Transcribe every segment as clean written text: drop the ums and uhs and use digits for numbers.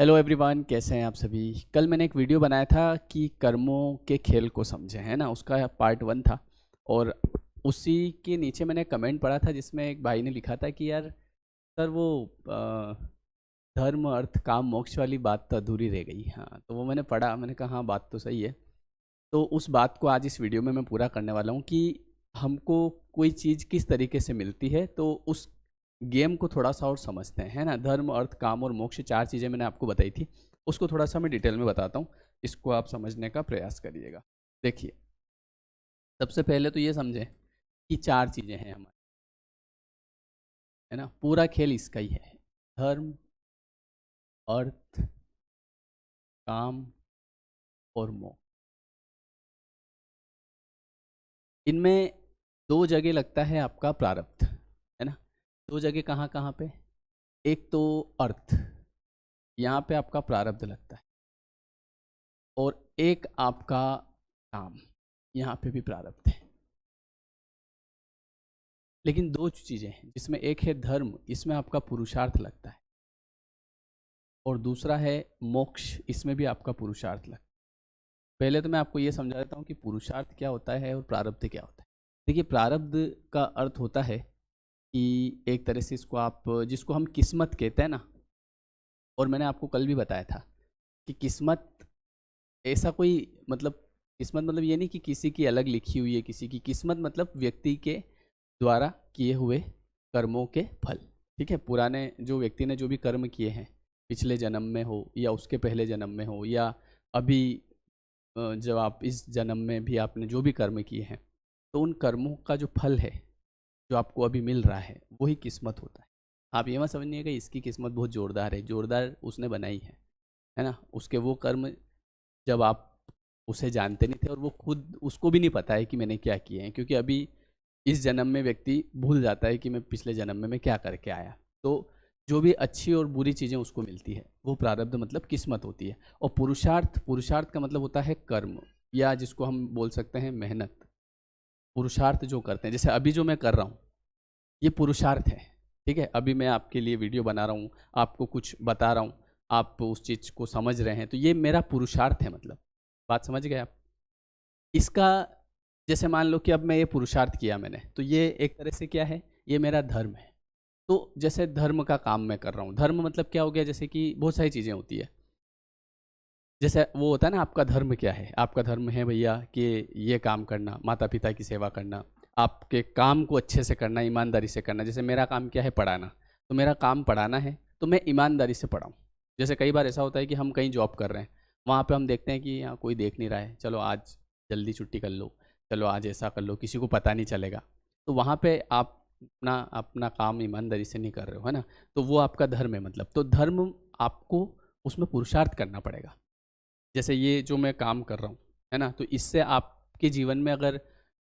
Hello everyone, कैसे हैं आप सभी। कल मैंने एक वीडियो बनाया था कि कर्मों के खेल को समझें, है ना। उसका पार्ट 1 था और उसी के नीचे मैंने कमेंट पढ़ा था जिसमें एक भाई ने लिखा था कि यार सर वो धर्म अर्थ काम मोक्ष वाली बात तो अधूरी रह गई। हाँ, तो वो मैंने पढ़ा, मैंने कहा हाँ बात तो सही है। तो उस बात को आज इस वीडियो में मैं पूरा करने वाला हूँ कि हमको कोई चीज़ किस तरीके से मिलती है, तो उस गेम को थोड़ा सा और समझते हैं, है ना। धर्म अर्थ काम और मोक्ष 4 चीज़ें मैंने आपको बताई थी, उसको थोड़ा सा मैं डिटेल में बताता हूँ। इसको आप समझने का प्रयास करिएगा। देखिए, सबसे पहले तो ये समझें कि 4 चीज़ें हैं हमारी, है ना। पूरा खेल इसका ही है। धर्म, अर्थ, काम और मोक्ष। इनमें 2 जगह लगता है आपका प्रारब्ध, है ना। 2 जगह कहाँ कहाँ पे? एक तो अर्थ, यहाँ पे आपका प्रारब्ध लगता है, और एक आपका काम, यहाँ पे भी प्रारब्ध है। लेकिन 2 चीज़ें हैं जिसमें एक है धर्म, इसमें आपका पुरुषार्थ लगता है, और दूसरा है मोक्ष, इसमें भी आपका पुरुषार्थ लगता है। पहले तो मैं आपको ये समझा देता हूँ कि पुरुषार्थ क्या होता है और प्रारब्ध क्या होता है। देखिए, प्रारब्ध का अर्थ होता है कि एक तरह से इसको आप, जिसको हम किस्मत कहते हैं ना, और मैंने आपको कल भी बताया था कि किस्मत ऐसा कोई मतलब, किस्मत मतलब ये नहीं कि किसी की अलग लिखी हुई है किसी की। किस्मत मतलब व्यक्ति के द्वारा किए हुए कर्मों के फल, ठीक है। पुराने जो व्यक्ति ने जो भी कर्म किए हैं, पिछले जन्म में हो या उसके पहले जन्म में हो, या अभी जब आप इस जन्म में भी आपने जो भी कर्म किए हैं, तो उन कर्मों का जो फल है, जो आपको अभी मिल रहा है, वही किस्मत होता है। आप ये मत समझिएगा इसकी किस्मत बहुत ज़ोरदार है। ज़ोरदार उसने बनाई है ना। उसके वो कर्म जब आप उसे जानते नहीं थे, और वो खुद उसको भी नहीं पता है कि मैंने क्या किए हैं, क्योंकि अभी इस जन्म में व्यक्ति भूल जाता है कि मैं पिछले जन्म में मैं क्या करके आया। तो जो भी अच्छी और बुरी चीज़ें उसको मिलती है, वो प्रारब्ध मतलब किस्मत होती है। और पुरुषार्थ, पुरुषार्थ का मतलब होता है कर्म, या जिसको हम बोल सकते हैं मेहनत। पुरुषार्थ जो करते हैं, जैसे अभी जो मैं कर रहा हूँ, ये पुरुषार्थ है, ठीक है। अभी मैं आपके लिए वीडियो बना रहा हूँ, आपको कुछ बता रहा हूँ, आप उस चीज़ को समझ रहे हैं, तो ये मेरा पुरुषार्थ है। मतलब बात समझ गए आप। इसका, जैसे मान लो कि अब मैं ये पुरुषार्थ किया मैंने, तो ये एक तरह से क्या है, ये मेरा धर्म है। तो जैसे धर्म का काम मैं कर रहा हूँ, धर्म मतलब क्या हो गया, जैसे कि बहुत सारी चीज़ें होती है। जैसे वो होता है ना, आपका धर्म क्या है। आपका धर्म है भैया कि ये काम करना, माता पिता की सेवा करना, आपके काम को अच्छे से करना, ईमानदारी से करना। जैसे मेरा काम क्या है, पढ़ाना, तो मेरा काम पढ़ाना है, तो मैं ईमानदारी से पढ़ाऊँ। जैसे कई बार ऐसा होता है कि हम कहीं जॉब कर रहे हैं, वहाँ पे हम देखते हैं कि यहाँ कोई देख नहीं रहा है, चलो आज जल्दी छुट्टी कर लो, चलो आज ऐसा कर लो, किसी को पता नहीं चलेगा। तो वहाँ पे आप अपना अपना काम ईमानदारी से नहीं कर रहे हो, है ना। तो वो आपका धर्म है। मतलब तो धर्म, आपको उसमें पुरुषार्थ करना पड़ेगा। जैसे ये जो मैं काम कर रहा हूँ, है ना, तो इससे आपके जीवन में अगर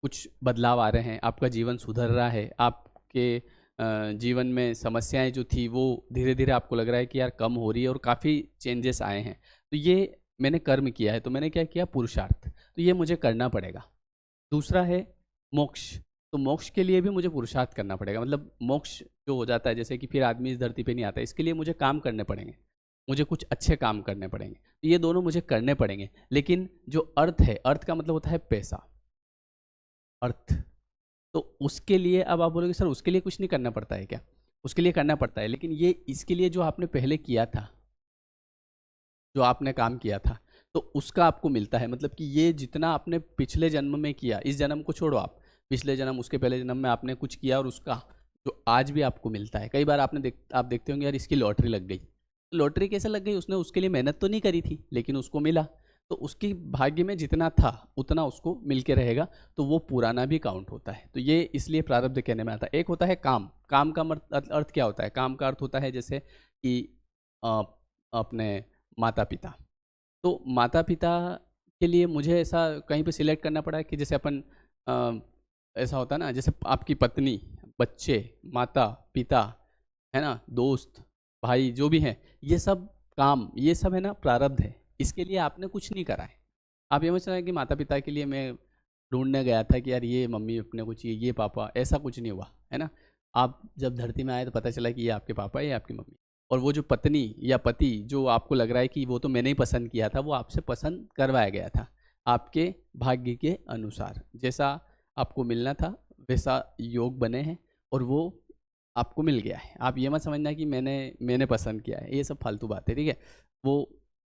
कुछ बदलाव आ रहे हैं, आपका जीवन सुधर रहा है, आपके जीवन में समस्याएं जो थी वो धीरे धीरे आपको लग रहा है कि यार कम हो रही है और काफ़ी चेंजेस आए हैं, तो ये मैंने कर्म किया है, तो मैंने क्या किया, पुरुषार्थ, तो ये मुझे करना पड़ेगा। दूसरा है मोक्ष। तो मोक्ष के लिए भी मुझे पुरुषार्थ करना पड़ेगा। मतलब मोक्ष जो हो जाता है, जैसे कि फिर आदमी इस धरती पे नहीं आता, इसके लिए मुझे काम करने पड़ेंगे, मुझे कुछ अच्छे काम करने पड़ेंगे, तो ये दोनों मुझे करने पड़ेंगे। लेकिन जो अर्थ है, अर्थ का मतलब होता है पैसा, अर्थ। तो उसके लिए अब आप बोलोगे सर उसके लिए कुछ नहीं करना पड़ता है क्या? उसके लिए करना पड़ता है, लेकिन ये इसके लिए जो आपने पहले किया था, जो आपने काम किया था, तो उसका आपको मिलता है। मतलब कि ये जितना आपने पिछले जन्म में किया, इस जन्म को छोड़ो आप, पिछले जन्म, उसके पहले जन्म में आपने कुछ किया, और उसका जो आज भी आपको मिलता है। कई बार आप देखते होंगे यार इसकी लॉटरी लग गई। लॉटरी कैसे लग गई? उसने उसके लिए मेहनत तो नहीं करी थी, लेकिन उसको मिला, तो उसकी भाग्य में जितना था उतना उसको मिल के रहेगा, तो वो पुराना भी काउंट होता है। तो ये इसलिए प्रारब्ध कहने में आता है। एक होता है काम। काम का अर्थ क्या होता है? काम का अर्थ होता है जैसे कि अ, अपने माता पिता। तो माता पिता के लिए मुझे ऐसा कहीं पे सिलेक्ट करना पड़ा है कि जैसे अपन ऐसा होता है ना, जैसे आपकी पत्नी, बच्चे, माता पिता, है ना, दोस्त, भाई, जो भी हैं, ये सब काम, ये सब है ना प्रारब्ध है। इसके लिए आपने कुछ नहीं करा है। आप ये मत समझना कि माता पिता के लिए मैं ढूंढने गया था कि यार ये मम्मी अपने को चाहिए, ये पापा, ऐसा कुछ नहीं हुआ, है ना। आप जब धरती में आए तो पता चला कि ये आपके पापा है, ये आपकी मम्मी। और वो जो पत्नी या पति जो आपको लग रहा है कि वो तो मैंने ही पसंद किया था, वो आपसे पसंद करवाया गया था आपके भाग्य के अनुसार। जैसा आपको मिलना था वैसा योग बने हैं और वो आपको मिल गया है। आप ये मत समझना कि मैंने पसंद किया है, ये सब फालतू बात है, ठीक है। वो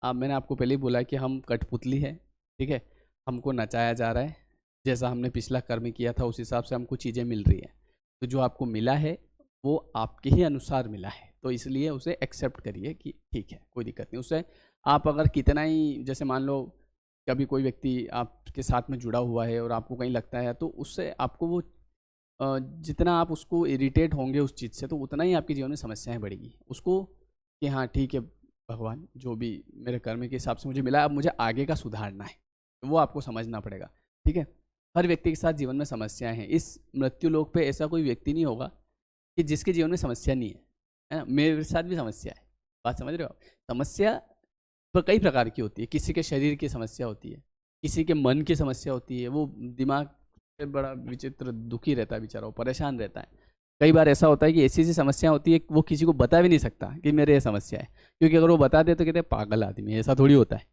मैंने आपको पहले ही बोला कि हम कठपुतली है, ठीक है। हमको नचाया जा रहा है, जैसा हमने पिछला कर्म किया था उस हिसाब से हमको चीज़ें मिल रही है। तो जो आपको मिला है वो आपके ही अनुसार मिला है, तो इसलिए उसे एक्सेप्ट करिए कि ठीक है, कोई दिक्कत नहीं। उससे आप अगर कितना ही, जैसे मान लो कभी कोई व्यक्ति आपके साथ में जुड़ा हुआ है और आपको कहीं लगता है, तो उससे आपको वो जितना आप उसको इरिटेट होंगे उस चीज़ से, तो उतना ही आपके जीवन में समस्याएं बढ़ेगी। उसको कि हाँ ठीक है भगवान, जो भी मेरे कर्म के हिसाब से मुझे मिला, अब मुझे आगे का सुधारना है, वो आपको समझना पड़ेगा, ठीक है। हर व्यक्ति के साथ जीवन में समस्याएं हैं। इस मृत्यु लोक पे ऐसा कोई व्यक्ति नहीं होगा कि जिसके जीवन में समस्या नहीं है ना। मेरे साथ भी समस्या है, बात समझ रहे हो आप। समस्या तो कई प्रकार की होती है। किसी के शरीर की समस्या होती है, किसी के मन की समस्या होती है, वो दिमाग से बड़ा विचित्र दुखी रहता है बेचारा, वो परेशान रहता है। कई बार ऐसा होता है कि ऐसी समस्या होती है वो किसी को बता भी नहीं सकता कि मेरे ये समस्या है, क्योंकि अगर वो बता दे तो कहते हैं पागल आदमी, ऐसा थोड़ी होता है।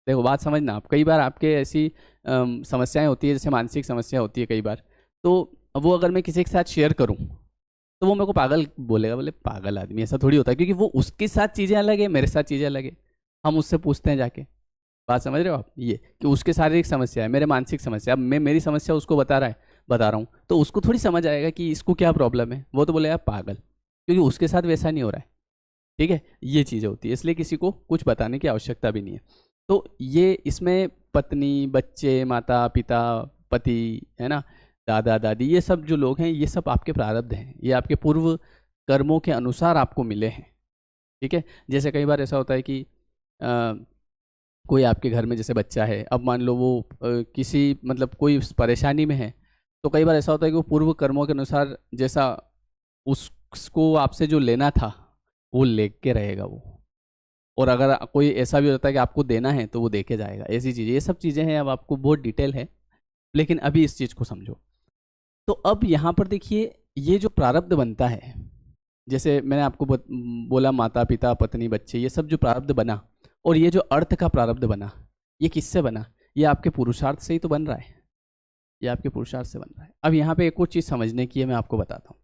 देखो बात समझना आप, कई बार आपके ऐसी समस्याएं होती है, जैसे मानसिक समस्या होती है कई बार, तो वो अगर मैं किसी के साथ शेयर करूं तो वो मेरे को पागल बोलेगा, बोले पागल आदमी, ऐसा थोड़ी होता है, क्योंकि वो उसके साथ चीज़ें अलग है, मेरे साथ चीज़ें अलग है। हम उससे पूछते हैं जाके, बात समझ रहे हो आप, ये कि उसके शारीरिक समस्या है, मेरे मानसिक समस्या। अब मैं मेरी समस्या उसको बता रहा हूँ, तो उसको थोड़ी समझ आएगा कि इसको क्या प्रॉब्लम है। वो तो बोलेगा पागल, क्योंकि उसके साथ वैसा नहीं हो रहा है, ठीक है। ये चीज़ें होती है, इसलिए किसी को कुछ बताने की आवश्यकता भी नहीं है। तो ये इसमें पत्नी, बच्चे, माता पिता, पति, है ना, दादा दादी, ये सब जो लोग हैं, ये सब आपके प्रारब्ध हैं, ये आपके पूर्व कर्मों के अनुसार आपको मिले हैं, ठीक है। जैसे कई बार ऐसा होता है कि कोई आपके घर में जैसे बच्चा है, अब मान लो वो किसी मतलब कोई परेशानी में है, तो कई बार ऐसा होता है कि वो पूर्व कर्मों के अनुसार जैसा उसको आपसे जो लेना था वो लेके रहेगा वो। और अगर कोई ऐसा भी होता है कि आपको देना है तो वो दे के जाएगा, ऐसी चीज़ें, ये सब चीज़ें हैं। अब आपको बहुत डिटेल है, लेकिन अभी इस चीज़ को समझो। तो अब यहाँ पर देखिए, ये जो प्रारब्ध बनता है, जैसे मैंने आपको बोला माता पिता, पत्नी, बच्चे, ये सब जो प्रारब्ध बना, और ये जो अर्थ का प्रारब्ध बना, ये किससे बना? ये आपके पुरुषार्थ से ही तो बन रहा है, ये आपके पुरुषार्थ से बन रहा है। अब यहाँ पे एक और चीज़ समझने की है, मैं आपको बताता हूँ।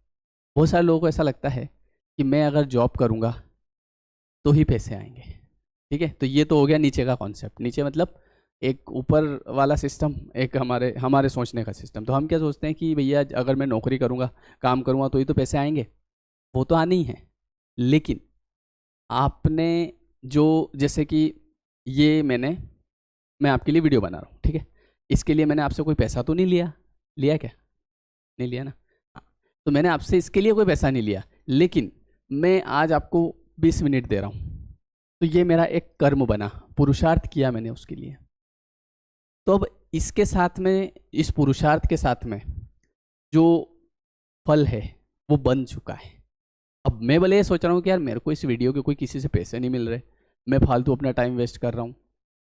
बहुत सारे लोगों को ऐसा लगता है कि मैं अगर जॉब करूँगा तो ही पैसे आएंगे, ठीक है। तो ये तो हो गया नीचे का कॉन्सेप्ट। नीचे मतलब एक ऊपर वाला सिस्टम, एक हमारे सोचने का सिस्टम। तो हम क्या सोचते हैं कि भैया अगर मैं नौकरी करूँगा, काम करूँगा, तो ही तो पैसे आएंगे। वो तो आने ही हैं, लेकिन आपने जो, जैसे कि ये मैं आपके लिए वीडियो बना रहा हूँ, ठीक है, इसके लिए मैंने आपसे कोई पैसा तो नहीं लिया क्या? नहीं लिया ना। हाँ, तो मैंने आपसे इसके लिए कोई पैसा नहीं लिया, लेकिन मैं आज आपको 20 मिनट दे रहा हूँ, तो ये मेरा एक कर्म बना, पुरुषार्थ किया मैंने उसके लिए। तो अब इसके साथ में, इस पुरुषार्थ के साथ में जो फल है वो बन चुका है। अब मैं भले ये सोच रहा हूँ कि यार मेरे को इस वीडियो के कोई किसी से पैसे नहीं मिल रहे, मैं फालतू अपना टाइम वेस्ट कर रहा हूँ,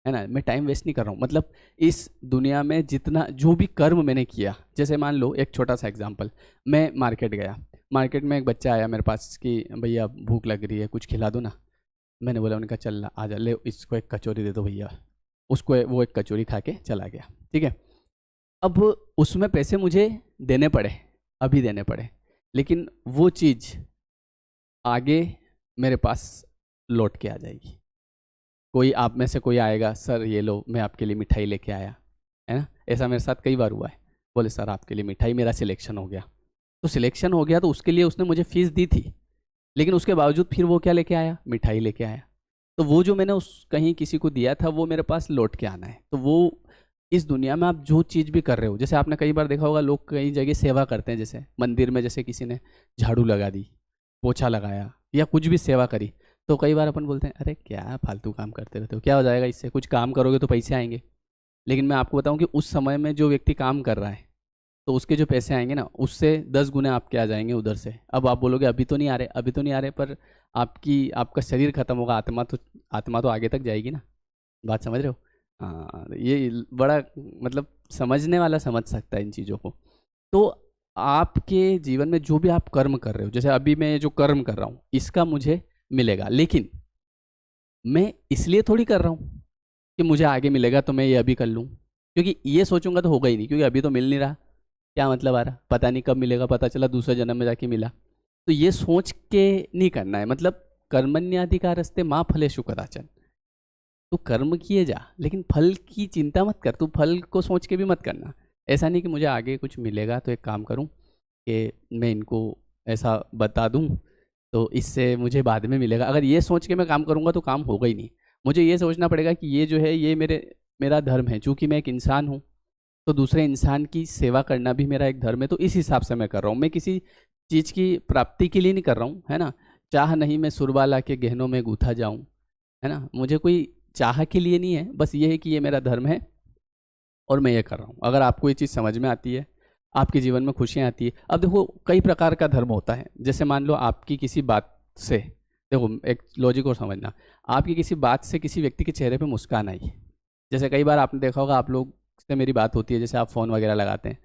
है ना। मैं टाइम वेस्ट नहीं कर रहा हूँ, मतलब इस दुनिया में जितना जो भी कर्म मैंने किया, जैसे मान लो एक छोटा सा एग्जांपल, मैं मार्केट गया, मार्केट में एक बच्चा आया मेरे पास कि भैया भूख लग रही है, कुछ खिला दो ना। मैंने बोला, उनका चल आ जा, ले इसको एक कचौरी दे दो भैया। उसको वो एक कचौरी खा के चला गया, ठीक है। अब उसमें पैसे मुझे देने पड़े, अभी देने पड़े, लेकिन वो चीज़ आगे मेरे पास लौट के आ जाएगी। कोई आप में से कोई आएगा, सर ये लो मैं आपके लिए मिठाई लेके आया, है ना। ऐसा मेरे साथ कई बार हुआ है। बोले सर आपके लिए मिठाई, मेरा सिलेक्शन हो गया। तो सिलेक्शन हो गया तो उसके लिए उसने मुझे फ़ीस दी थी, लेकिन उसके बावजूद फिर वो क्या लेके आया? मिठाई लेके आया। तो वो जो मैंने कहीं किसी को दिया था वो मेरे पास लौट के आना है। तो वो इस दुनिया में आप जो चीज़ भी कर रहे हो, जैसे आपने कई बार देखा होगा लोग कई जगह सेवा करते हैं, जैसे मंदिर में, जैसे किसी ने झाड़ू लगा दी, पोछा लगाया, या कुछ भी सेवा करी, तो कई बार अपन बोलते हैं अरे क्या फालतू काम करते रहते हो, क्या हो जाएगा इससे, कुछ काम करोगे तो पैसे आएंगे। लेकिन मैं आपको बताऊं कि उस समय में जो व्यक्ति काम कर रहा है, तो उसके जो पैसे आएंगे ना, उससे 10 गुना आपके आ जाएंगे उधर से। अब आप बोलोगे अभी तो नहीं आ रहे, अभी तो नहीं आ रहे, पर आपका शरीर खत्म होगा, आत्मा तो आगे तक जाएगी ना। बात समझ रहे हो? हाँ, ये बड़ा मतलब समझने वाला समझ सकता है इन चीज़ों को। तो आपके जीवन में जो भी आप कर्म कर रहे हो, जैसे अभी मैं जो कर्म कर रहा हूँ, इसका मुझे मिलेगा, लेकिन मैं इसलिए थोड़ी कर रहा हूँ कि मुझे आगे मिलेगा तो मैं ये अभी कर लूँ, क्योंकि ये सोचूंगा तो होगा ही नहीं, क्योंकि अभी तो मिल नहीं रहा, क्या मतलब आ रहा, पता नहीं कब मिलेगा, पता चला दूसरे जन्म में जाके मिला। तो ये सोच के नहीं करना है, मतलब कर्मण्याधिकारस्ते माँ फलेषु कदाचन, तू कर्म किए जा लेकिन फल की चिंता मत कर, तू फल को सोच के भी मत करना। ऐसा नहीं कि मुझे आगे कुछ मिलेगा तो एक काम करूं कि मैं इनको ऐसा बता दूं तो इससे मुझे बाद में मिलेगा। अगर ये सोच के मैं काम करूंगा तो काम होगा ही नहीं। मुझे ये सोचना पड़ेगा कि ये जो है ये मेरा धर्म है, चूँकि मैं एक इंसान हूँ तो दूसरे इंसान की सेवा करना भी मेरा एक धर्म है, तो इस हिसाब से मैं कर रहा हूँ। मैं किसी चीज़ की प्राप्ति के लिए नहीं कर रहा हूँ, है ना। चाह नहीं मैं सुरबाला के गहनों में गूथा जाऊँ, है ना। मुझे कोई चाह के लिए नहीं है, बस ये है कि ये मेरा धर्म है और मैं ये कर रहा हूँ। अगर आपको ये चीज़ समझ में आती है, आपके जीवन में खुशियाँ आती है। अब देखो कई प्रकार का धर्म होता है, जैसे मान लो आपकी किसी बात से, देखो एक लॉजिक और समझना, आपकी किसी बात से किसी व्यक्ति के चेहरे पे मुस्कान आई। जैसे कई बार आपने देखा होगा, आप लोग से मेरी बात होती है, जैसे आप फ़ोन वगैरह लगाते हैं,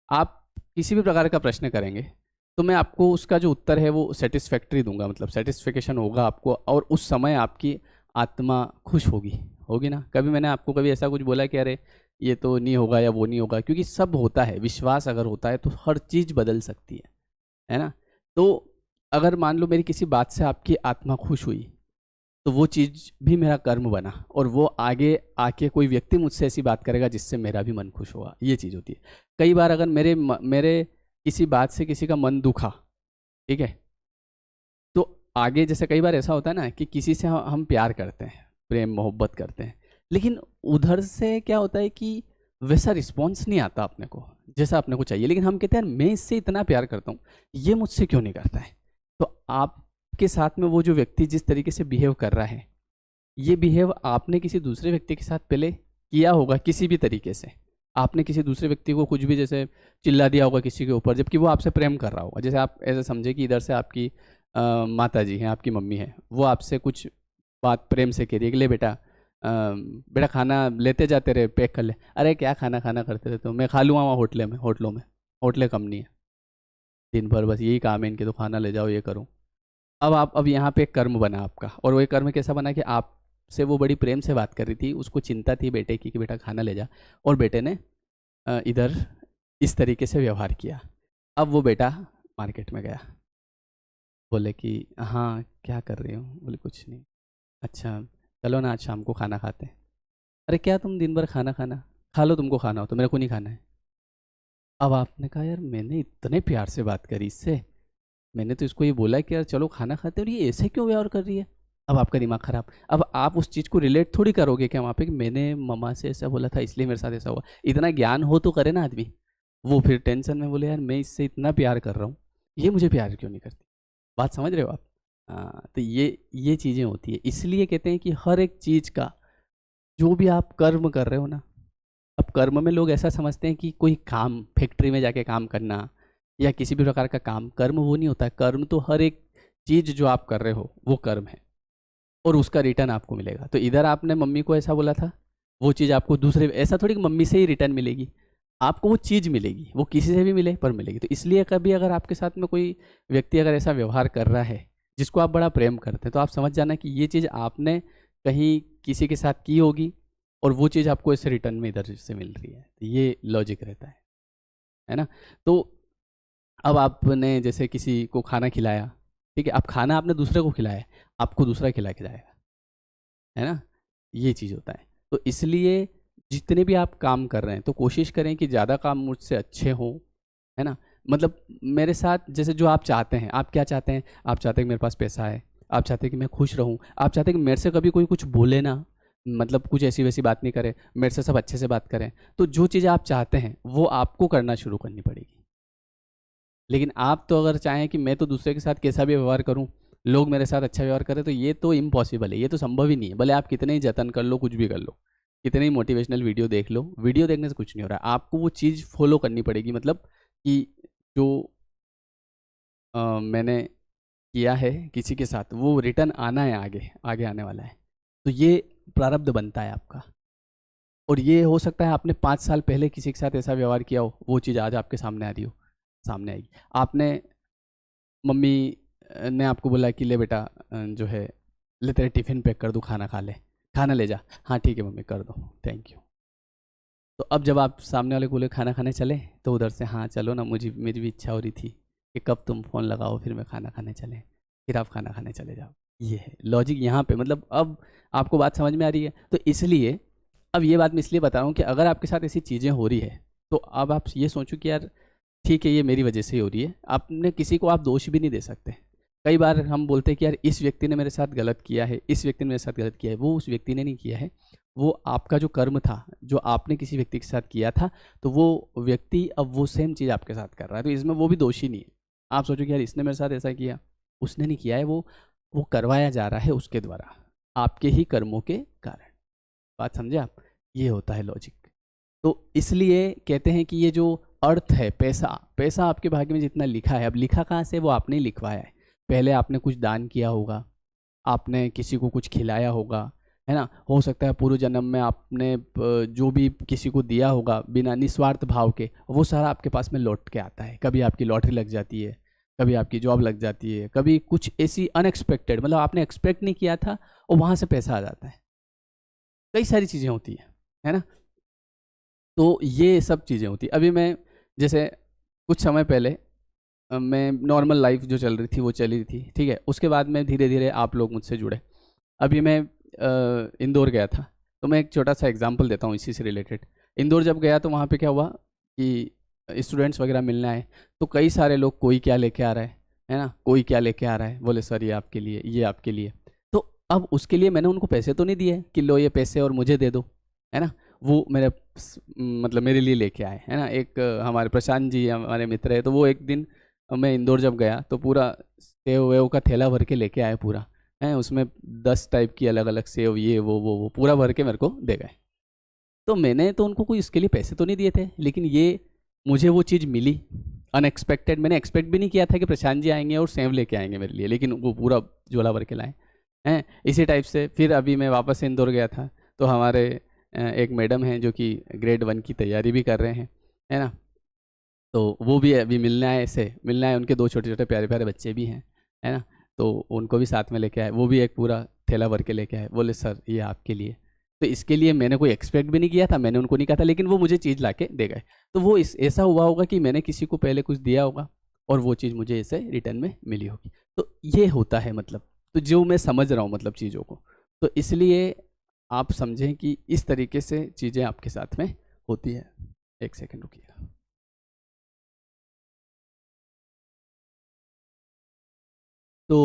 आप किसी भी प्रकार का प्रश्न करेंगे तो मैं आपको उसका जो उत्तर है वो सेटिस्फैक्ट्री दूंगा, मतलब सेटिस्फिकेशन होगा आपको, और उस समय आपकी आत्मा खुश होगी, होगी ना। कभी मैंने आपको कभी ऐसा कुछ बोला कि अरे ये तो नहीं होगा या वो नहीं होगा, क्योंकि सब होता है, विश्वास अगर होता है तो हर चीज़ बदल सकती है ना। तो अगर मान लो मेरी किसी बात से आपकी आत्मा खुश हुई तो वो चीज़ भी मेरा कर्म बना, और वो आगे आके कोई व्यक्ति मुझसे ऐसी बात करेगा जिससे मेरा भी मन खुश होगा, ये चीज़ होती है। कई बार अगर मेरे किसी बात से किसी का मन दुखा, ठीक है, तो आगे जैसे कई बार ऐसा होता है ना कि किसी से हम प्यार करते हैं, प्रेम मोहब्बत करते हैं, लेकिन उधर से क्या होता है कि वैसा रिस्पॉन्स नहीं आता अपने को जैसा अपने को चाहिए, लेकिन हम कहते हैं मैं इससे इतना प्यार करता हूँ, ये मुझसे क्यों नहीं करता है। तो आपके साथ में वो जो व्यक्ति जिस तरीके से बिहेव कर रहा है, ये बिहेव आपने किसी दूसरे व्यक्ति के साथ पहले किया होगा, किसी भी तरीके से आपने किसी दूसरे व्यक्ति को कुछ भी जैसे चिल्ला दिया होगा किसी के ऊपर, जबकि वो आपसे प्रेम कर रहा होगा। जैसे आप ऐसे समझे कि इधर से आपकी माता जी हैं, आपकी मम्मी है, वो आपसे कुछ बात प्रेम से कह रही है कि ले बेटा, बेटा खाना लेते जाते रहे, पैक कर ले। अरे क्या खाना खाना करते रहते हो, मैं खा लूँगा वहाँ होटलों में, होटलें कम नहीं है, दिन भर बस यही काम है इनके, तो खाना ले जाओ ये करो। अब यहाँ पे एक कर्म बना आपका, और वो एक कर्म कैसा बना कि आपसे वो बड़ी प्रेम से बात कर रही थी, उसको चिंता थी बेटे की कि बेटा खाना ले जा, और बेटे ने इधर इस तरीके से व्यवहार किया। अब वो बेटा मार्केट में गया, बोले कि हाँ क्या कर रही हो, बोले कुछ नहीं। अच्छा चलो ना आज शाम को खाना खाते हैं। अरे क्या तुम दिन भर खाना खाना, खा लो तुमको खाना हो तो, मेरे को नहीं खाना है। अब आपने कहा यार मैंने इतने प्यार से बात करी इससे, मैंने तो इसको ये बोला कि यार चलो खाना खाते हैं, और ये ऐसे क्यों व्यवहार कर रही है। अब आपका दिमाग खराब। अब आप उस चीज़ को रिलेट थोड़ी करोगे क्या वहाँ पे कि मैंने मम्मा से ऐसा बोला था इसलिए मेरे साथ ऐसा हुआ। इतना ज्ञान हो तो करे ना आदमी। वो फिर टेंशन में बोले यार मैं इससे इतना प्यार कर रहा हूँ, ये मुझे प्यार क्यों नहीं करती। बात समझ रहे हो आप। हाँ तो ये चीज़ें होती है, इसलिए कहते हैं कि हर एक चीज़ का जो भी आप कर्म कर रहे हो ना, अब कर्म में लोग ऐसा समझते हैं कि कोई काम, फैक्ट्री में जाके काम करना या किसी भी प्रकार का काम, कर्म वो नहीं होता है। कर्म तो हर एक चीज़ जो आप कर रहे हो वो कर्म है, और उसका रिटर्न आपको मिलेगा। तो इधर आपने मम्मी को ऐसा बोला था, वो चीज़ आपको दूसरे, ऐसा थोड़ी कि मम्मी से ही रिटर्न मिलेगी, आपको वो चीज़ मिलेगी, वो किसी से भी मिले पर मिलेगी। तो इसलिए कभी अगर आपके साथ में कोई व्यक्ति अगर ऐसा व्यवहार कर रहा है जिसको आप बड़ा प्रेम करते हैं, तो आप समझ जाना कि ये चीज़ आपने कहीं किसी के साथ की होगी, और वो चीज़ आपको इससे रिटर्न में इधर से मिल रही है। तो ये लॉजिक रहता है ना। तो अब आपने जैसे किसी को खाना खिलाया, ठीक है, अब खाना आपने दूसरे को खिलाया, आपको दूसरा खिला के जाएगा, है ना। ये चीज़ होता है। तो इसलिए जितने भी आप काम कर रहे हैं तो कोशिश करें कि ज़्यादा काम मुझसे अच्छे हों, है ना। मतलब मेरे साथ जैसे जो आप चाहते हैं, आप क्या चाहते हैं, आप चाहते हैं कि मेरे पास पैसा है, आप चाहते हैं कि मैं खुश रहूं, आप चाहते हैं कि मेरे से कभी कोई कुछ बोले ना, मतलब कुछ ऐसी वैसी बात नहीं करे, मेरे से सब अच्छे से बात करें। तो जो चीज़ें आप चाहते हैं वो आपको करना शुरू करनी पड़ेगी। लेकिन आप तो अगर चाहें कि मैं तो दूसरे के साथ कैसा भी व्यवहार करूं, लोग मेरे साथ अच्छा व्यवहार करें, तो ये तो इम्पॉसिबल है, ये तो संभव ही नहीं है। भले आप कितने ही जतन कर लो, कुछ भी कर लो, कितने ही मोटिवेशनल वीडियो देख लो, वीडियो देखने से कुछ नहीं हो रहा है। आपको वो चीज़ फॉलो करनी पड़ेगी, मतलब कि जो मैंने किया है किसी के साथ वो रिटर्न आना है, आगे आगे आने वाला है। तो ये प्रारब्ध बनता है आपका। और ये हो सकता है आपने 5 साल पहले किसी के साथ ऐसा व्यवहार किया हो, वो चीज़ आज आपके सामने आ रही हो, सामने आएगी। आपने मम्मी ने आपको बोला कि ले बेटा जो है ले तेरे टिफ़िन पैक कर दूँ, खाना खा ले, खाना ले जा। हाँ ठीक है मम्मी कर दो, थैंक यू। तो अब जब आप सामने वाले को बोले खाना खाने चले, तो उधर से हाँ चलो ना, मुझे मेरी भी इच्छा हो रही थी कि कब तुम फ़ोन लगाओ फिर मैं खाना खाने चलें, फिर आप खाना खाने चले जाओ। ये है लॉजिक यहाँ पे, मतलब अब आपको बात समझ में आ रही है। तो इसलिए अब ये बात मैं इसलिए बता रहा हूँ कि अगर आपके साथ ऐसी चीज़ें हो रही है, तो अब आप ये सोचो कि यार ठीक है ये मेरी वजह से ही हो रही है। आपने किसी को आप दोष भी नहीं दे सकते। कई बार हम बोलते हैं कि यार इस व्यक्ति ने मेरे साथ गलत किया है, इस व्यक्ति ने मेरे साथ गलत किया है। वो उस व्यक्ति ने नहीं किया है, वो आपका जो कर्म था, जो आपने किसी व्यक्ति के साथ किया था, तो वो व्यक्ति अब वो सेम चीज़ आपके साथ कर रहा है, तो इसमें वो भी दोषी नहीं है। आप सोचो कि यार इसने मेरे साथ ऐसा किया, उसने नहीं किया है, वो करवाया जा रहा है उसके द्वारा, आपके ही कर्मों के कारण। बात समझे आप? ये होता है लॉजिक। तो इसलिए कहते हैं कि ये जो अर्थ है, पैसा, पैसा आपके भाग्य में जितना लिखा है, अब लिखा कहाँ से? वो आपने ही लिखवाया है। पहले आपने कुछ दान किया होगा, आपने किसी को कुछ खिलाया होगा, है ना? हो सकता है पूर्व जन्म में आपने जो भी किसी को दिया होगा बिना निस्वार्थ भाव के, वो सारा आपके पास में लौट के आता है। कभी आपकी लॉटरी लग जाती है, कभी आपकी जॉब लग जाती है, कभी कुछ ऐसी अनएक्सपेक्टेड, मतलब आपने एक्सपेक्ट नहीं किया था और वहाँ से पैसा आ जाता है। कई सारी चीज़ें होती है ना? तो ये सब चीज़ें होती हैं। अभी मैं जैसे कुछ समय पहले मैं नॉर्मल लाइफ जो चल रही थी वो चली थी, ठीक है? उसके बाद में धीरे धीरे आप लोग मुझसे जुड़े। अभी मैं इंदौर गया था, तो मैं एक छोटा सा एग्जांपल देता हूँ इसी से रिलेटेड। इंदौर जब गया तो वहाँ पे क्या हुआ कि स्टूडेंट्स वगैरह मिलने आए, तो कई सारे लोग, कोई क्या लेके आ रहा है ना? कोई क्या लेके आ रहा है, बोले सर ये आपके लिए, ये आपके लिए। तो अब उसके लिए मैंने उनको पैसे तो नहीं दिए कि लो ये पैसे और मुझे दे दो, है ना? वो मेरे मतलब मेरे लिए लेके आए, है ना? एक हमारे प्रशांत जी हमारे मित्र है, तो वो एक दिन मैं इंदौर जब गया तो पूरा सेव वेव का थैला भर के लेके आए पूरा, है उसमें 10 टाइप की अलग अलग सेव, ये वो पूरा भर के मेरे को दे गए। तो मैंने तो उनको कोई इसके लिए पैसे तो नहीं दिए थे, लेकिन ये मुझे वो चीज़ मिली अनएक्सपेक्टेड। मैंने एक्सपेक्ट भी नहीं किया था कि प्रशांत जी आएंगे और सेव लेके आएंगे मेरे लिए, लेकिन वो पूरा झोला भर के लाए हैं। इसी टाइप से फिर अभी मैं वापस से इंदौर गया था, तो हमारे एक मैडम हैं जो कि ग्रेड 1 की तैयारी भी कर रहे हैं, है ना? तो वो भी अभी मिलने आए, ऐसे मिलने आए, उनके 2 छोटे-छोटे प्यारे-प्यारे बच्चे भी हैं, है ना? तो उनको भी साथ में लेके आए, वो भी एक पूरा थैला भर के लेके आए, बोले सर ये आपके लिए। तो इसके लिए मैंने कोई एक्सपेक्ट भी नहीं किया था, मैंने उनको नहीं कहा था, लेकिन वो मुझे चीज़ लाके दे गए। तो वो इस ऐसा हुआ होगा कि मैंने किसी को पहले कुछ दिया होगा और वो चीज़ मुझे ऐसे रिटर्न में मिली होगी। तो ये होता है मतलब, तो जो मैं समझ रहा हूँ मतलब चीज़ों को, तो इसलिए आप समझें कि इस तरीके से चीज़ें आपके साथ में होती है। 1 सेकंड रुकिएगा। तो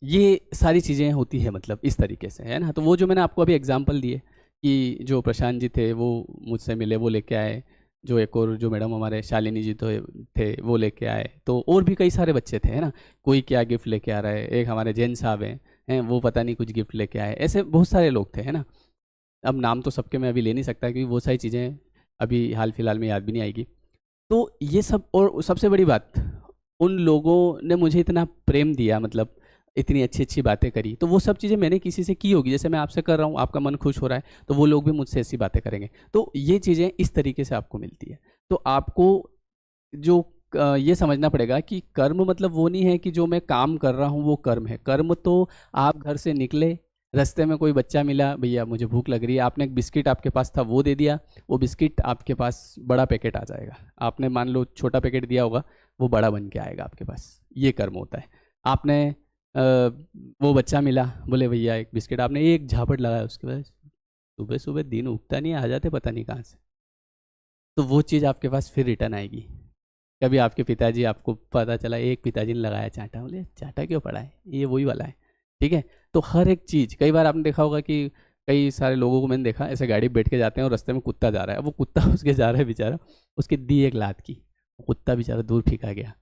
ये सारी चीज़ें होती हैं मतलब इस तरीके से, है ना? तो वो जो मैंने आपको अभी एग्ज़ाम्पल दिए कि जो प्रशांत जी थे वो मुझसे मिले, वो लेके आए, जो एक और जो मैडम हमारे शालिनी जी तो थे वो लेके आए, तो और भी कई सारे बच्चे थे, है ना? कोई क्या गिफ्ट लेके आ रहा है, एक हमारे जैन साहब हैं वो पता नहीं कुछ गिफ्ट लेके आए, ऐसे बहुत सारे लोग थे, है ना? अब नाम तो सबके मैं अभी ले नहीं सकता क्योंकि वो सारी चीज़ें अभी हाल-फिलहाल में याद भी नहीं आएगी। तो ये सब, और सबसे बड़ी बात, उन लोगों ने मुझे इतना प्रेम दिया, मतलब इतनी अच्छी-अच्छी बातें करी, तो वो सब चीज़ें मैंने किसी से की होगी। जैसे मैं आपसे कर रहा हूँ, आपका मन खुश हो रहा है, तो वो लोग भी मुझसे ऐसी बातें करेंगे। तो ये चीज़ें इस तरीके से आपको मिलती है। तो आपको जो ये समझना पड़ेगा कि कर्म मतलब वो नहीं है कि जो मैं काम कर रहा हूँ वो कर्म है। कर्म तो आप घर से निकले, रास्ते में कोई बच्चा मिला, भैया मुझे भूख लग रही है, आपने एक बिस्किट आपके पास था वो दे दिया, वो बिस्किट आपके पास बड़ा पैकेट आ जाएगा। आपने मान लो छोटा पैकेट दिया होगा, वो बड़ा बन के आएगा आपके पास, ये कर्म होता है। आपने वो बच्चा मिला, बोले भैया एक बिस्किट, आपने एक झापट लगाया, उसके बाद सुबह सुबह दिन उगता नहीं, आ जाते पता नहीं कहाँ से, तो वो चीज़ आपके पास फिर रिटर्न आएगी। कभी आपके पिताजी, आपको पता चला एक पिताजी ने लगाया चांटा, बोले चांटा क्यों पड़ा है, ये वही वाला है, ठीक है? तो हर एक चीज़, कई बार आपने देखा होगा कि कई सारे लोगों को मैंने देखा ऐसे गाड़ी बैठ के जाते हैं और रास्ते में कुत्ता जा रहा है, वो कुत्ता उसके जा रहा है बेचारा, उसके दी एक लात की, वो कुत्ता बेचारा दूर फेंका गया।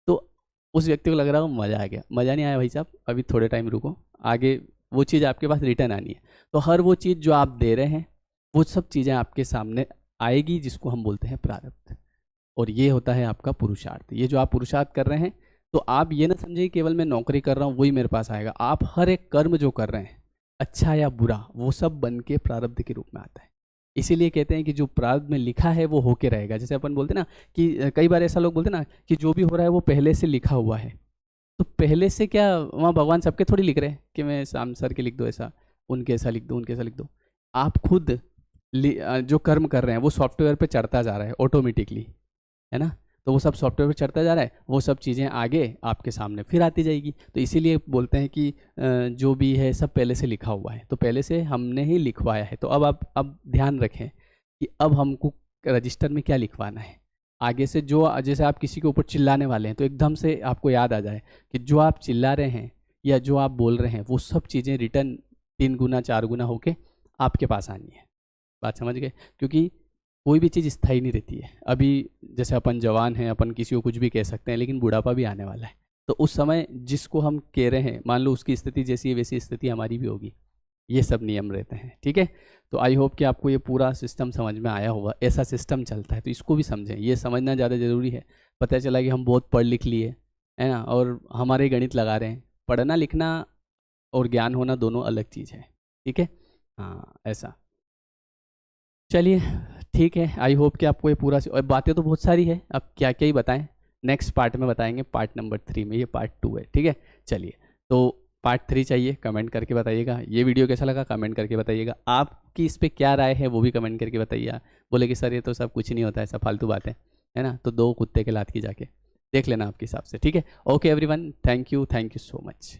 तो उस व्यक्ति को लग रहा हो मज़ा आ गया, मज़ा नहीं आया भाई साहब, अभी थोड़े टाइम रुको, आगे वो चीज़ आपके पास रिटर्न आनी है। तो हर वो चीज़ जो आप दे रहे हैं, वो सब चीज़ें आपके सामने आएगी, जिसको हम बोलते हैं प्रारब्ध। और ये होता है आपका पुरुषार्थ। ये जो आप पुरुषार्थ कर रहे हैं, तो आप ये ना समझिए केवल मैं नौकरी कर रहा हूँ वही मेरे पास आएगा। आप हर एक कर्म जो कर रहे हैं, अच्छा या बुरा, वो सब बन के प्रारब्ध के रूप में आता है। इसीलिए कहते हैं कि जो प्रारब्ध में लिखा है वो होके रहेगा। जैसे अपन बोलते हैं ना कि कई बार ऐसा लोग बोलते हैं ना कि जो भी हो रहा है वो पहले से लिखा हुआ है, तो पहले से क्या वहाँ भगवान सबके थोड़ी लिख रहे हैं कि मैं शाम सर के लिख दो ऐसा, उनके ऐसा लिख दो, उनके ऐसा लिख दो। आप खुद जो कर्म कर रहे हैं वो सॉफ्टवेयर पे चढ़ता जा रहा है ऑटोमेटिकली, है ना। तो वो सब सॉफ्टवेयर पे चढ़ता जा रहा है, वो सब चीज़ें आगे आपके सामने फिर आती जाएगी। तो इसीलिए बोलते हैं कि जो भी है सब पहले से लिखा हुआ है, तो पहले से हमने ही लिखवाया है। तो अब आप अब ध्यान रखें कि अब हमको रजिस्टर में क्या लिखवाना है। आगे से जो, जैसे आप किसी के ऊपर चिल्लाने वाले हैं तो एकदम से आपको याद आ जाए कि जो आप चिल्ला रहे हैं या जो आप बोल रहे हैं वो सब चीज़ें रिटर्न 3 गुना 4 गुना होके आपके पास आनी है। बात समझ गए? क्योंकि कोई भी चीज़ स्थायी नहीं रहती है। अभी जैसे अपन जवान हैं, अपन किसी को कुछ भी कह सकते हैं, लेकिन बुढ़ापा भी आने वाला है। तो उस समय जिसको हम कह रहे हैं, मान लो उसकी स्थिति जैसी है वैसी स्थिति हमारी भी होगी। ये सब नियम रहते हैं, ठीक है। तो आई होप कि आपको ये पूरा सिस्टम समझ में आया होगा। ऐसा सिस्टम चलता है, तो इसको भी समझें, ये समझना ज़्यादा ज़रूरी है। पता चला कि हम बहुत पढ़ लिख लिए, है ना, और हमारे गणित लगा रहे हैं। पढ़ना लिखना और ज्ञान होना दोनों अलग चीज़ है, ठीक है। हाँ, ऐसा। चलिए ठीक है, आई होप कि आपको ये पूरा, और बातें तो बहुत सारी है, अब क्या क्या ही बताएं। नेक्स्ट पार्ट में बताएंगे, पार्ट नंबर 3 में। ये पार्ट 2 है, ठीक है। चलिए, तो पार्ट 3 चाहिए, कमेंट करके बताइएगा। ये वीडियो कैसा लगा कमेंट करके बताइएगा। आपकी इस पर क्या राय है वो भी कमेंट करके बताइए। बोले कि सर ये तो सब कुछ नहीं होता है, सब फालतू बातें, है ना, तो 2 कुत्ते के लात की जाके देख लेना आपके हिसाब से, ठीक है। Okay everyone, thank you so much.